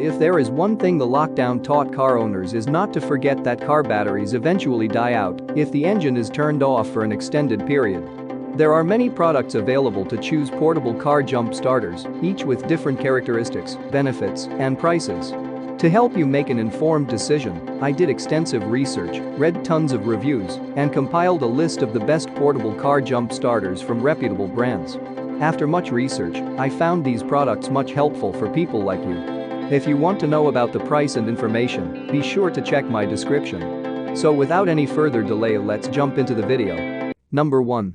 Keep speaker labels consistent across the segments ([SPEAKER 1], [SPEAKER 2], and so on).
[SPEAKER 1] if there is one thing the lockdown taught car owners is not to forget that car batteries eventually die out if the engine is turned off for an extended period. There are many products available to choose portable car jump starters, each with different characteristics, benefits, and prices. To help you make an informed decision, I did extensive research, read tons of reviews, and compiled a list of the best portable car jump starters from reputable brands. After much research, I found these products much helpful for people like you. If you want to know about the price and information, be sure to check my description. So without any further delay, let's jump into the video. Number 1.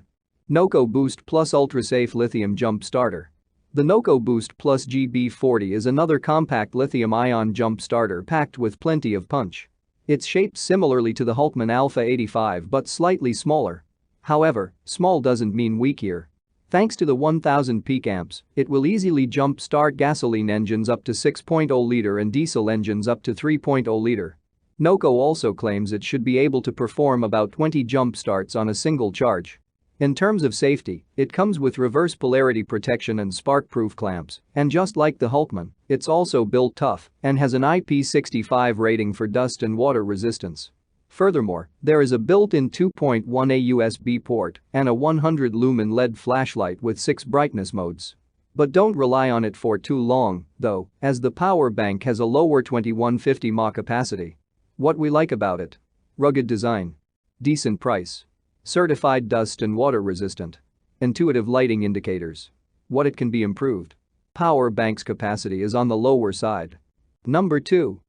[SPEAKER 1] NOCO Boost Plus Ultra Safe Lithium Jump Starter. The NOCO Boost Plus GB40 is another compact lithium-ion jump starter packed with plenty of punch. It's shaped similarly to the Hulkman Alpha 85 but slightly smaller. However, small doesn't mean weak here. Thanks to the 1000 peak amps, it will easily jump start gasoline engines up to 6.0 liter and diesel engines up to 3.0 liter. NOCO also claims it should be able to perform about 20 jump starts on a single charge. In terms of safety, it comes with reverse polarity protection and spark-proof clamps, and just like the Hulkman, it's also built tough and has an IP65 rating for dust and water resistance. Furthermore, there is a built-in 2.1A USB port and a 100-lumen LED flashlight with 6 brightness modes. But don't rely on it for too long, though, as the power bank has a lower 2150 mAh capacity. What we like about it? Rugged design. Decent price. Certified dust and water resistant. Intuitive lighting indicators. What it can be improved? Power bank's capacity is on the lower side. Number 2.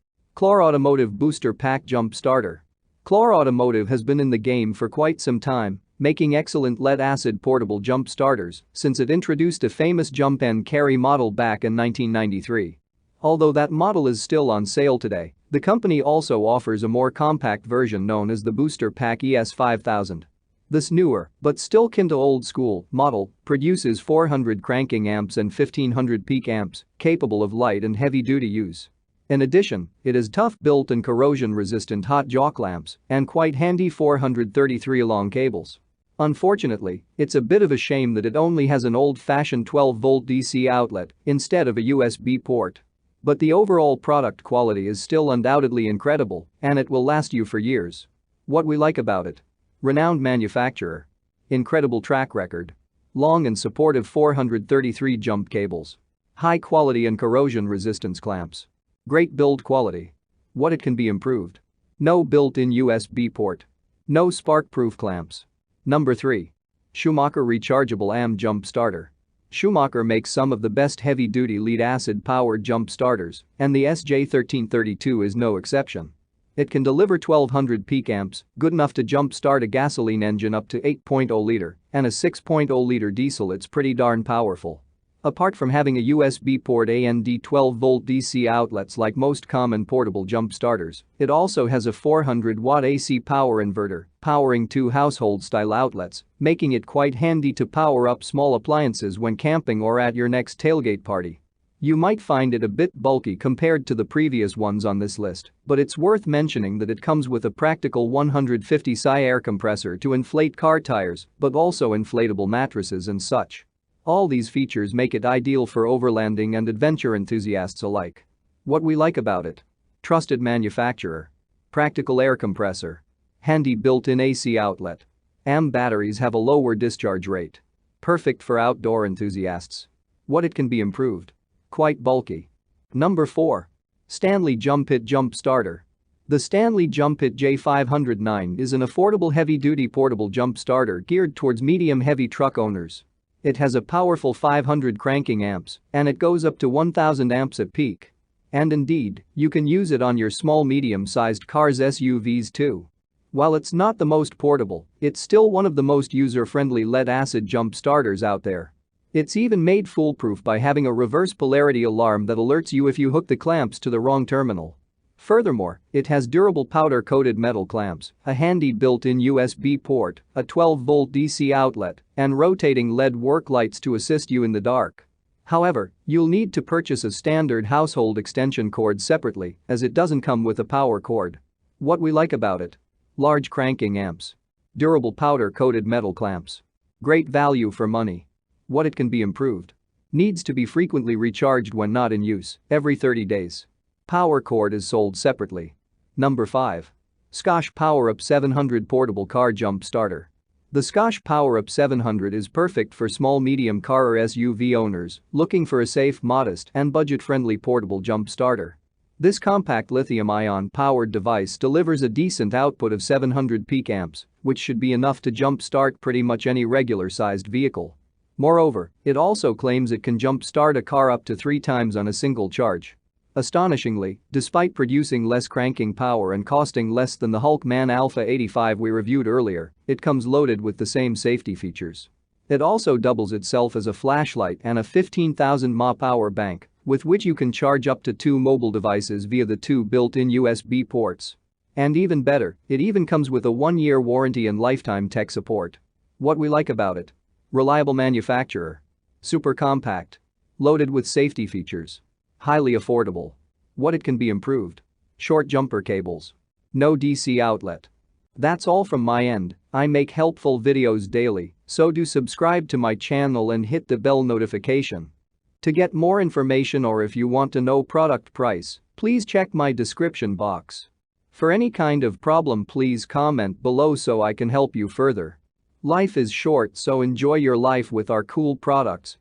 [SPEAKER 1] Automotive Booster Pack Jump Starter. Automotive has been in the game for quite some time, making excellent lead-acid portable jump starters since it introduced a famous jump and carry model back in 1993. Although that model is still on sale today, the company also offers a more compact version known as the Booster Pack ES5000. This newer, but still kin to old school, model produces 400 cranking amps and 1500 peak amps, capable of light and heavy-duty use. In addition, it has tough built and corrosion-resistant hot jock lamps and quite handy 433 long cables. Unfortunately, it's a bit of a shame that it only has an old-fashioned 12-volt DC outlet instead of a USB port. But the overall product quality is still undoubtedly incredible, and it will last you for years. What we like about it? Renowned manufacturer. Incredible track record. Long and supportive 433 jump cables. High quality and corrosion resistance clamps. Great build quality. What it can be improved? No built-in USB port. No spark-proof clamps. Number 3. Schumacher Rechargeable AM Jump Starter. Schumacher makes some of the best heavy-duty lead-acid powered jump starters, and the SJ1332 is no exception. It can deliver 1200 peak amps, good enough to jump start a gasoline engine up to 8.0 liter, and a 6.0 liter diesel. It's pretty darn powerful. Apart from having a USB port and 12-volt DC outlets like most common portable jump starters, it also has a 400-watt AC power inverter, powering 2 household-style outlets, making it quite handy to power up small appliances when camping or at your next tailgate party. You might find it a bit bulky compared to the previous ones on this list, but it's worth mentioning that it comes with a practical 150 psi air compressor to inflate car tires, but also inflatable mattresses and such. All these features make it ideal for overlanding and adventure enthusiasts alike. What we like about it? Trusted manufacturer. Practical air compressor. Handy built-in AC outlet. AM batteries have a lower discharge rate. Perfect for outdoor enthusiasts. What it can be improved? Quite bulky. Number 4. Stanley Jumpit Jump Starter. The Stanley Jumpit J509 is an affordable heavy-duty portable jump starter geared towards medium-heavy truck owners. It has a powerful 500 cranking amps, and it goes up to 1000 amps at peak. And indeed, you can use it on your small medium-sized cars SUVs too. While it's not the most portable, it's still one of the most user-friendly lead-acid jump starters out there. It's even made foolproof by having a reverse polarity alarm that alerts you if you hook the clamps to the wrong terminal. Furthermore, it has durable powder-coated metal clamps, a handy built-in USB port, a 12-volt DC outlet, and rotating LED work lights to assist you in the dark. However, you'll need to purchase a standard household extension cord separately, as it doesn't come with a power cord. What we like about it? Large cranking amps. Durable powder-coated metal clamps. Great value for money. What it can be improved? Needs to be frequently recharged when not in use, every 30 days. Power cord is sold separately. Number 5. Scosche PowerUp 700 Portable Car Jump Starter. The Scosche PowerUp 700 is perfect for small-medium car or SUV owners looking for a safe, modest, and budget-friendly portable jump starter. This compact lithium-ion powered device delivers a decent output of 700 peak amps, which should be enough to jump-start pretty much any regular-sized vehicle. Moreover, it also claims it can jump-start a car up to 3 times on a single charge. Astonishingly, despite producing less cranking power and costing less than the Hulkman Alpha 85 we reviewed earlier, it comes loaded with the same safety features. It also doubles itself as a flashlight and a 15,000 mAh power bank, with which you can charge up to 2 mobile devices via the 2 built-in USB ports. And even better, it even comes with a 1-year warranty and lifetime tech support. What we like about it? Reliable manufacturer. Super compact. Loaded with safety features. Highly affordable. What it can be improved? Short jumper cables. No DC outlet. That's all from my end. I make helpful videos daily, so do subscribe to my channel and hit the bell notification. To get more information or if you want to know product price, please check my description box. For any kind of problem, please comment below so I can help you further. Life is short, so enjoy your life with our cool products.